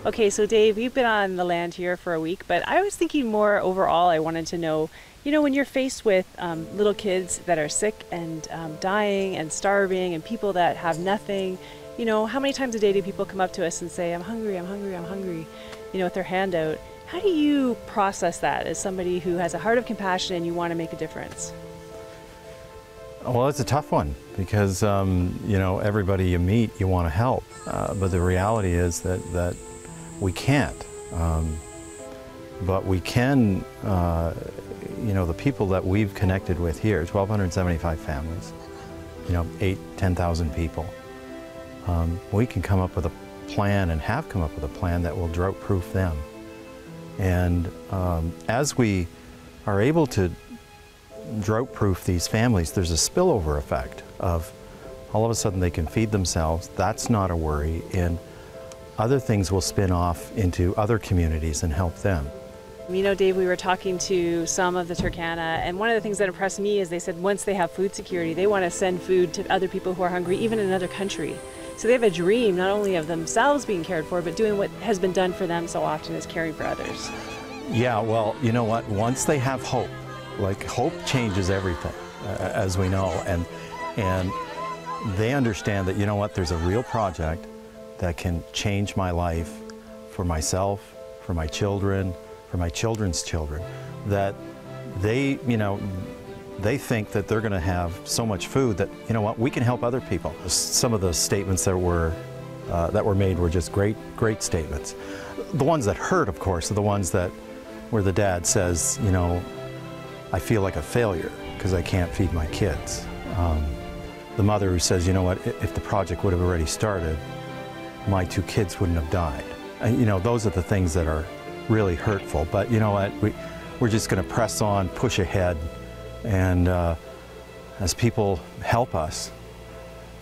Okay, so Dave, you've been on the land here for a week, but I was thinking more overall. I wanted to know, when you're faced with little kids that are sick and dying and starving and people that have nothing, how many times a day do people come up to us and say, I'm hungry, I'm hungry, I'm hungry, with their hand out? How do you process that as somebody who has a heart of compassion and you want to make a difference? Well, it's a tough one because, everybody you meet, you want to help. But the reality is that we can't. But we can, the people that we've connected with here, 1,275 families, 10,000 people, we can come up with a plan and have come up with a plan that will drought-proof them. And as we are able to drought-proof these families, there's a spillover effect of all of a sudden they can feed themselves. That's not a worry, and other things will spin off into other communities and help them. Dave, we were talking to some of the Turkana, and one of the things that impressed me is they said once they have food security, they want to send food to other people who are hungry, even in another country. So they have a dream not only of themselves being cared for, but doing what has been done for them so often is caring for others. Yeah, well, you know what? Once they have hope, hope changes everything, as we know, and they understand that, there's a real project that can change my life for myself, for my children, for my children's children, that they think that they're going to have so much food that, we can help other people. Some of the statements that were made were just great statements. The ones that hurt, of course, are the ones where the dad says, I feel like a failure because I can't feed my kids. The mother who says, if the project would have already started, my 2 kids wouldn't have died. Those are the things that are really hurtful. But you know what? We're just going to press on, push ahead, and as people help us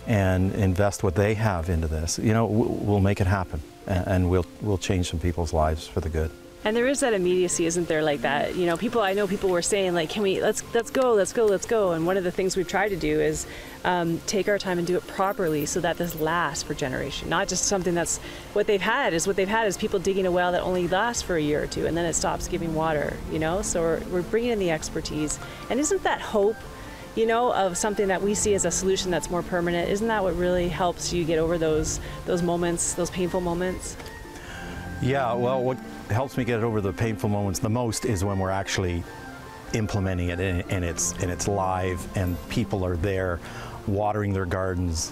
and invest what they have into this, we'll make it happen, and we'll change some people's lives for the good. And there is that immediacy, isn't there, like that? I know people were saying, like, let's go. And one of the things we've tried to do is take our time and do it properly so that this lasts for generations. Not just something that's what they've had is people digging a well that only lasts for a year or two and then it stops giving water, So we're bringing in the expertise. And isn't that hope, of something that we see as a solution that's more permanent? Isn't that what really helps you get over those moments, those painful moments? Yeah, well, what helps me get over the painful moments the most is when we're actually implementing it and it's live and people are there watering their gardens,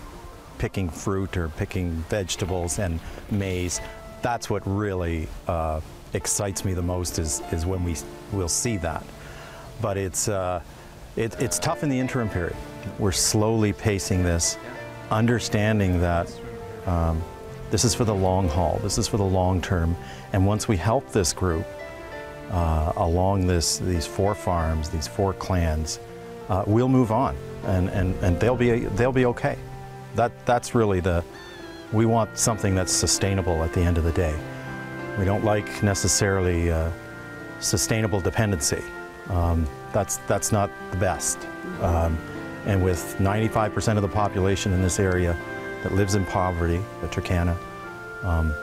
picking fruit or picking vegetables and maize. That's what really excites me the most is when we'll see that. But it's tough in the interim period. We're slowly pacing this, understanding that this is for the long haul, this is for the long term, and once we help this group along these 4 farms, these 4 clans, we'll move on, and they'll be okay. That's really we want something that's sustainable at the end of the day. We don't like necessarily sustainable dependency. That's not the best. And with 95% of the population in this area that lives in poverty, the Turkana,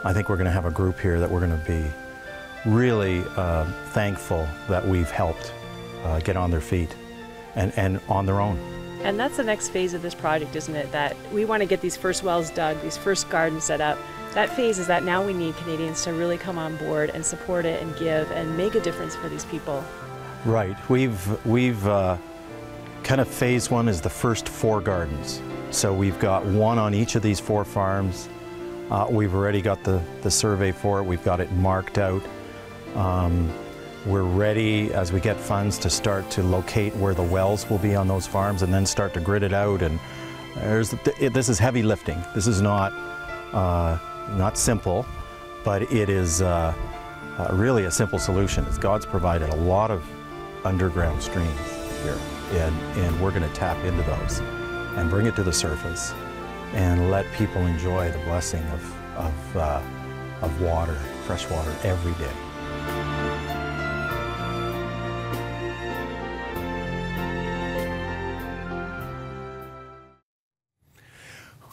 I think we're going to have a group here that we're going to be really thankful that we've helped get on their feet and on their own. And that's the next phase of this project, isn't it? That we want to get these first wells dug, these first gardens set up. That phase is that now we need Canadians to really come on board and support it and give and make a difference for these people. Right. We've kind of phase 1 is the first 4 gardens. So we've got 1 on each of these 4 farms. We've already got the survey for it. We've got it marked out. We're ready, as we get funds, to start to locate where the wells will be on those farms and then start to grid it out. And this is heavy lifting. This is not simple, but it is really a simple solution. God's provided a lot of underground streams here, and we're going to tap into those and bring it to the surface and let people enjoy the blessing of water, fresh water, every day.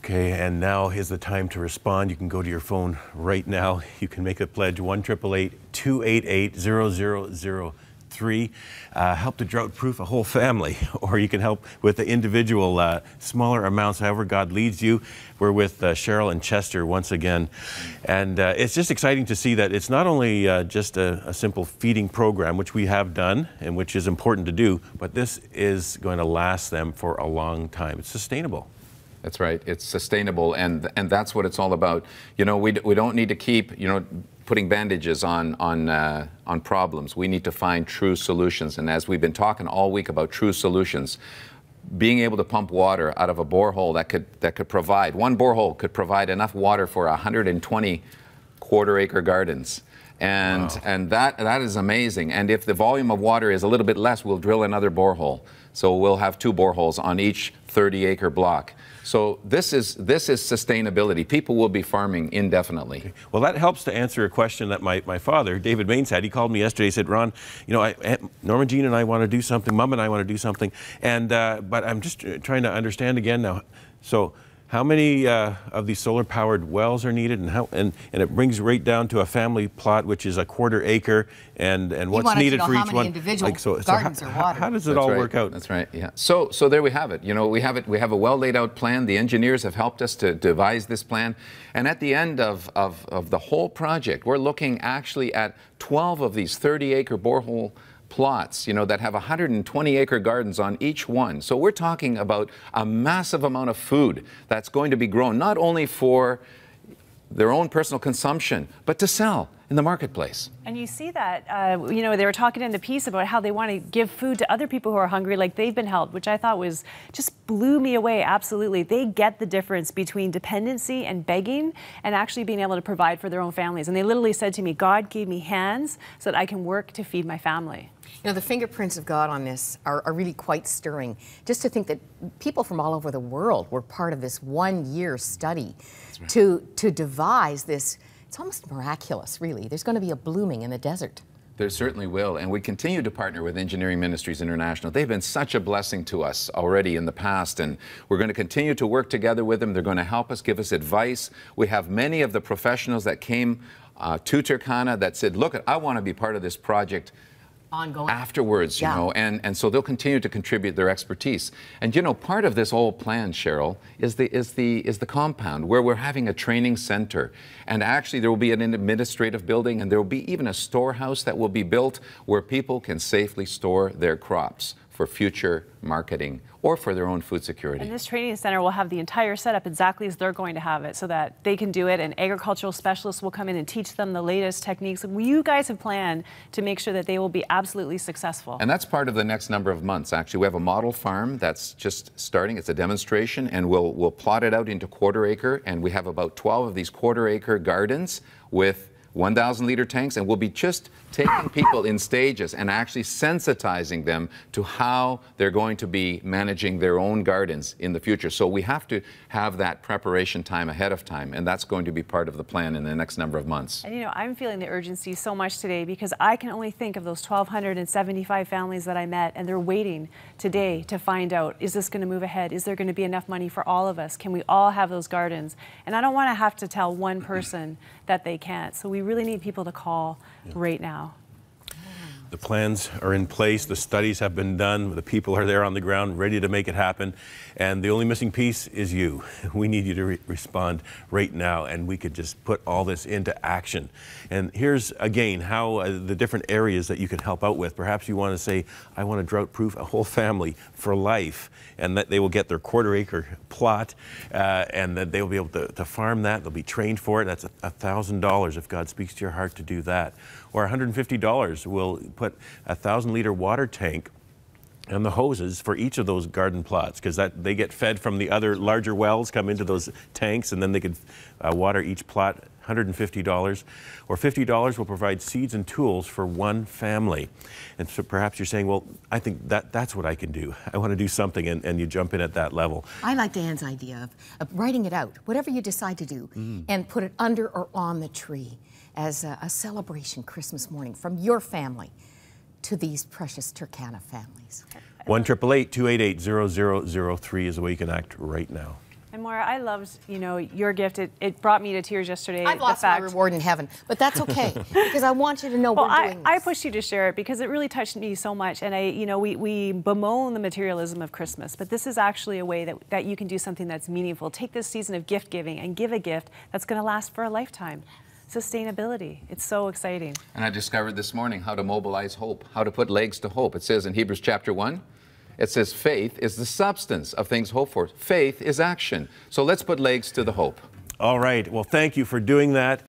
Okay, and now is the time to respond. You can go to your phone right now. You can make a pledge, 1-888-288-0003. Help to drought-proof a whole family, or you can help with the individual smaller amounts, however God leads you. We're with Cheryl and Chester once again, and it's just exciting to see that it's not only just a simple feeding program, which we have done and which is important to do, but this is going to last them for a long time. It's sustainable. That's right. It's sustainable, and that's what it's all about. You know, we don't need to keep, you know, putting bandages on problems. We need to find true solutions, and as we've been talking all week about true solutions, being able to pump water out of a borehole that could provide, one borehole could provide enough water for 120 quarter-acre gardens. And wow. And that is amazing. And if the volume of water is a little bit less, we'll drill another borehole. So we'll have 2 boreholes on each 30-acre block. So this is sustainability. People will be farming indefinitely. Okay. Well, that helps to answer a question that my father, David Baines, had. He called me yesterday. He said, Ron, you know, Norma Jean and I want to do something. Mom and I want to do something. And but I'm just trying to understand again now. So how many of these solar-powered wells are needed, and it brings right down to a family plot, which is a quarter acre, and what's needed for each one. Like, so gardens are watered. How does it all work out? That's right. Yeah. So there we have it. You know, we have a well laid out plan. The engineers have helped us to devise this plan, and at the end of the whole project, we're looking actually at 12 of these 30-acre borehole plots, you know, that have 120-acre gardens on each one. So we're talking about a massive amount of food that's going to be grown, not only for their own personal consumption, but to sell in the marketplace. And you see that, you know, they were talking in the piece about how they want to give food to other people who are hungry, like they've been helped, which I thought was just blew me away. Absolutely. They get the difference between dependency and begging and actually being able to provide for their own families. And they literally said to me, God gave me hands so that I can work to feed my family. You know, the fingerprints of God on this are really quite stirring. Just to think that people from all over the world were part of this one-year study right. to devise this. It's almost miraculous, really. There's going to be a blooming in the desert. There certainly will, and we continue to partner with Engineering Ministries International. They've been such a blessing to us already in the past, and we're going to continue to work together with them. They're going to help us, give us advice. We have many of the professionals that came to Turkana that said, look, I want to be part of this project ongoing afterwards, you know, and so they'll continue to contribute their expertise. And you know, part of this whole plan, Cheryl, is the compound where we're having a training center, and actually there will be an administrative building, and there will be even a storehouse that will be built where people can safely store their crops for future marketing or for their own food security. And this training center will have the entire setup exactly as they're going to have it, so that they can do it, and agricultural specialists will come in and teach them the latest techniques. You guys have planned to make sure that they will be absolutely successful. And that's part of the next number of months. Actually, we have a model farm that's just starting. It's a demonstration, and we'll plot it out into quarter acre, and we have about 12 of these quarter acre gardens with 1,000-liter tanks, and we'll be just taking people in stages and actually sensitizing them to how they're going to be managing their own gardens in the future. So we have to have that preparation time ahead of time, and that's going to be part of the plan in the next number of months. And you know, I'm feeling the urgency so much today because I can only think of those 1,275 families that I met, and they're waiting today to find out, is this going to move ahead? Is there going to be enough money for all of us? Can we all have those gardens? And I don't want to have to tell one person that they can't. So we really need people to call right now. The plans are in place, the studies have been done, the people are there on the ground ready to make it happen, and the only missing piece is you. We need you to respond right now, and we could just put all this into action. And here's again how the different areas that you can help out with. Perhaps you want to say, I want to drought-proof a whole family for life, and that they will get their quarter-acre plot, and that they will be able to farm that. They'll be trained for it. That's $1,000 if God speaks to your heart to do that. Or $150 will put a 1,000-liter water tank and the hoses for each of those garden plots, because they get fed from the other larger wells, come into those tanks, and then they could water each plot. $150, or $50 will provide seeds and tools for one family. And so perhaps you're saying, well, I think that's what I can do. I want to do something, and you jump in at that level. I like Dan's idea of writing it out, whatever you decide to do, and put it under or on the tree as a celebration Christmas morning from your family to these precious Turkana families. 1-888-288-0003 is the way you can act right now. And Maura, I loved, your gift. It brought me to tears yesterday. I've lost my reward in heaven, but that's okay because I want you to know we're doing this. I pushed you to share it because it really touched me so much. And we bemoan the materialism of Christmas, but this is actually a way that you can do something that's meaningful. Take this season of gift giving and give a gift that's going to last for a lifetime. Sustainability. It's so exciting. And I discovered this morning how to mobilize hope, how to put legs to hope. It says in Hebrews chapter 1, it says faith is the substance of things hoped for. Faith is action. So let's put legs to the hope. All right. Well, thank you for doing that.